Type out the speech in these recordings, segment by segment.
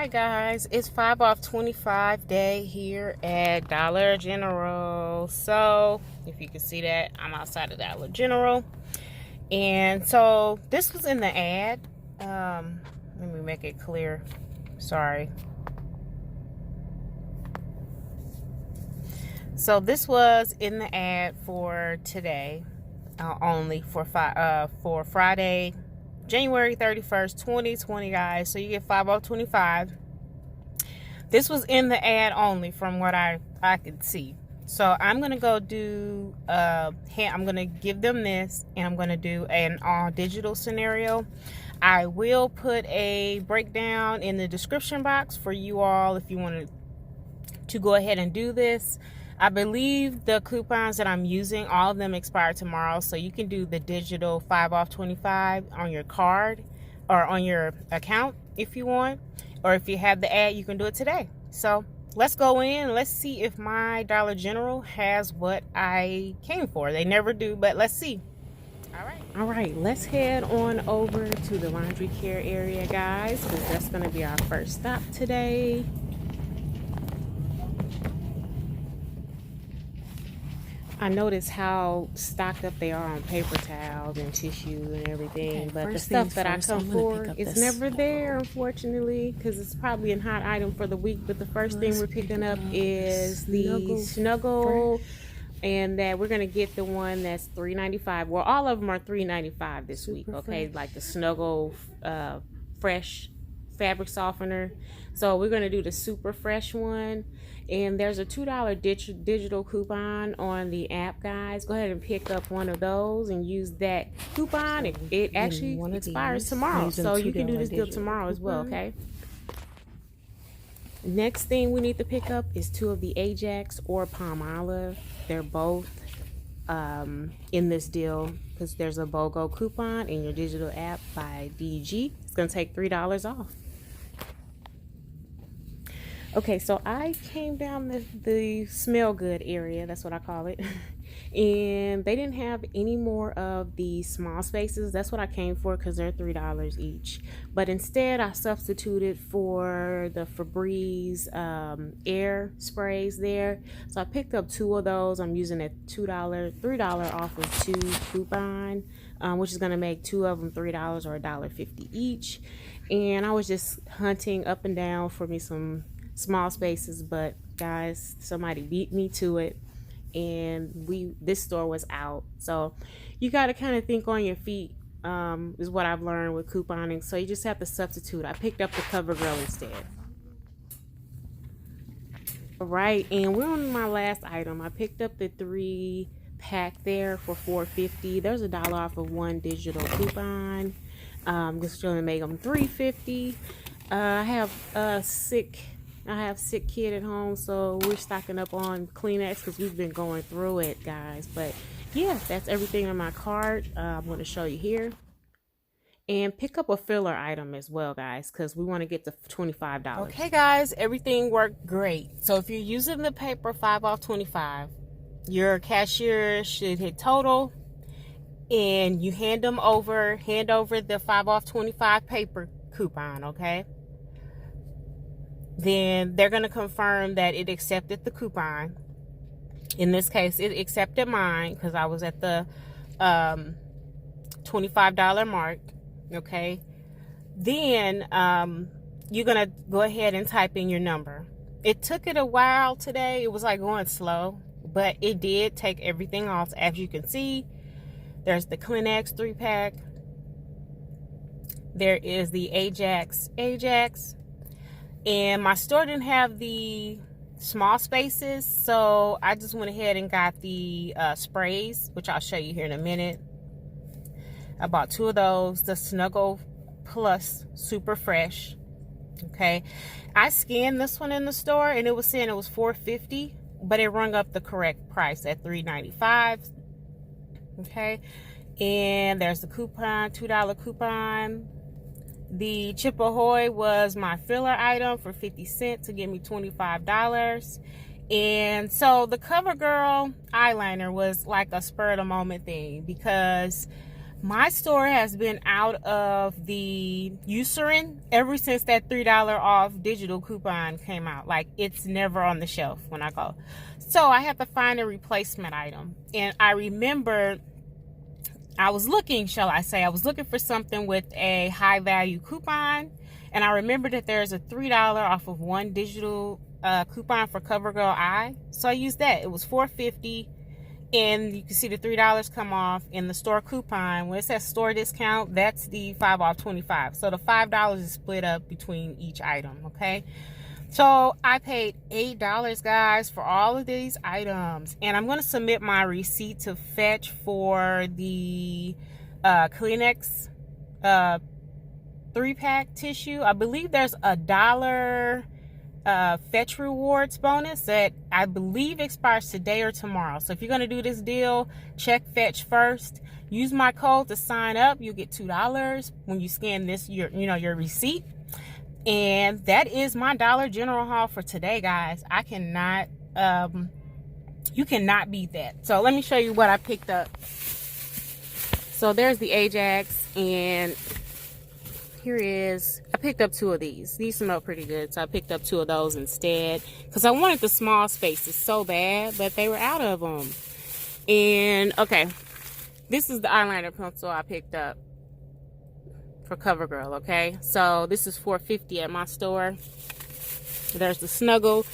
Hi guys, it's 5 off 25 day here at Dollar General. So if you can see that, I'm outside of Dollar General, and so this was in the ad. Let me make it clear. Sorry. So this was in the ad for today, only for Friday, January 31st, 2020, guys. So you get 5 off 25. This was in the ad only from what I could see. So I'm going to go do, I'm going to give them this, and I'm going to do an all digital scenario. I will put a breakdown in the description box for you all if you want to go ahead and do this. I believe the coupons that I'm using, all of them expire tomorrow, so you can do the digital 5 off 25 on your card or on your account if you want, or if you have the ad, you can do it today. So let's go in. Let's see if my Dollar General has what I came for. They never do, but let's see. All right, let's head on over to the laundry care area, guys, because that's going to be our first stop today. I notice how stocked up they are on paper towels and tissue and everything, but the stuff that I come for is never there, unfortunately, because it's probably a hot item for the week. But the first thing we're picking up is the Snuggle, and that we're gonna get the one that's $3.95. Well, all of them are $3.95 this week, okay? Like the Snuggle Fresh fabric softener. So we're gonna do the super fresh one, and there's a $2 digital coupon on the app, guys. Go ahead and pick up one of those and use that coupon. It actually expires tomorrow, so you can do this deal tomorrow as well, okay? Next thing we need to pick up is 2 of the Ajax or Palmolive. They're both in this deal because there's a BOGO coupon in your digital app by DG. It's gonna take $3 off. Okay, so I came down the smell good area, that's what I call it, and they didn't have any more of the small spaces. That's what I came for because they're $3 each. But instead, I substituted for the Febreze air sprays there. So I picked up 2 of those. I'm using a $3 off of 2 coupon, which is going to make 2 of them $3 or $1.50 each. And I was just hunting up and down for me some small spaces, but guys, somebody beat me to it, and this store was out. So you got to kind of think on your feet, is what I've learned with couponing. So you just have to substitute. I picked up the CoverGirl instead. All right, and we're on my last item. I picked up the 3-pack there for $4.50. There's $1 off of 1 digital coupon. Just going to make them $3.50. I have sick kid at home, so we're stocking up on Kleenex because we've been going through it, guys. But yeah, that's everything in my cart. I'm going to show you here. And pick up a filler item as well, guys, because we want to get to $25. Okay, guys, everything worked great. So if you're using the paper 5 off 25, your cashier should hit total, and you hand over the 5 off 25 paper coupon, okay? Then they're going to confirm that it accepted the coupon. In this case, it accepted mine because I was at the $25 mark, okay? Then you're going to go ahead and type in your number. It took it a while today. It was like going slow, but it did take everything off. As you can see, there's the Kleenex 3-pack. There is the Ajax. And my store didn't have the small spaces, so I just went ahead and got the sprays, which I'll show you here in a minute. I bought 2 of those, the Snuggle Plus Super Fresh. Okay, I scanned this one in the store, and it was saying it was $4.50, but it rung up the correct price at $3.95. Okay, and there's the coupon, $2 coupon. The Chip Ahoy was my filler item for 50 cents to give me $25. And so the CoverGirl eyeliner was like a spur of the moment thing because My store has been out of the Eucerin ever since that $3 off digital coupon came out. Like, it's never on the shelf when I go. So I have to find a replacement item. And I remember I was looking, I was looking for something with a high value coupon. And I remember that there's a $3 off of one digital coupon for CoverGirl Eye. So I used that. It was $4.50. And you can see the $3 come off in the store coupon. When it says store discount, that's the 5 off 25. So the $5 is split up between each item, okay? So I paid $8, guys, for all of these items. And I'm going to submit my receipt to Fetch for the Kleenex 3-pack tissue. I believe there's a $1 Fetch rewards bonus that I believe expires today or tomorrow. So if you're going to do this deal, check Fetch first. Use my code to sign up. You get $2 when you scan this your receipt. And that is my Dollar General haul for today, guys. I cannot you cannot beat that. So let me show you what I picked up. So there's the Ajax, and here is, I picked up 2 of these. These smell pretty good, so I picked up 2 of those instead. Because I wanted the small spaces so bad, but they were out of them. And, okay, this is the eyeliner pencil I picked up for CoverGirl, okay? So this is $4.50 at my store. There's the Snuggle,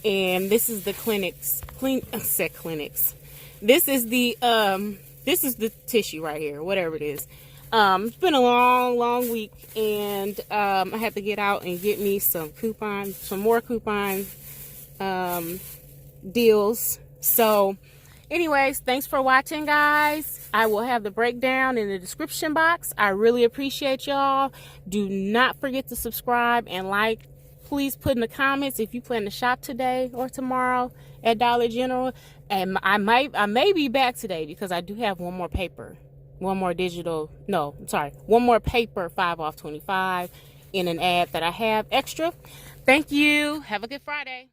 and this is the Kleenex. This is the tissue right here, whatever it is. It's been a long week, and I had to get out and get me some more coupon deals. So anyways, thanks for watching, guys. I will have the breakdown in the description box. I really appreciate y'all. Do not forget to subscribe and like. Please put in the comments if you plan to shop today or tomorrow at Dollar General. And I may be back today because I do have one more paper. One more paper 5 off 25 in an ad that I have extra. Thank you. Have a good Friday.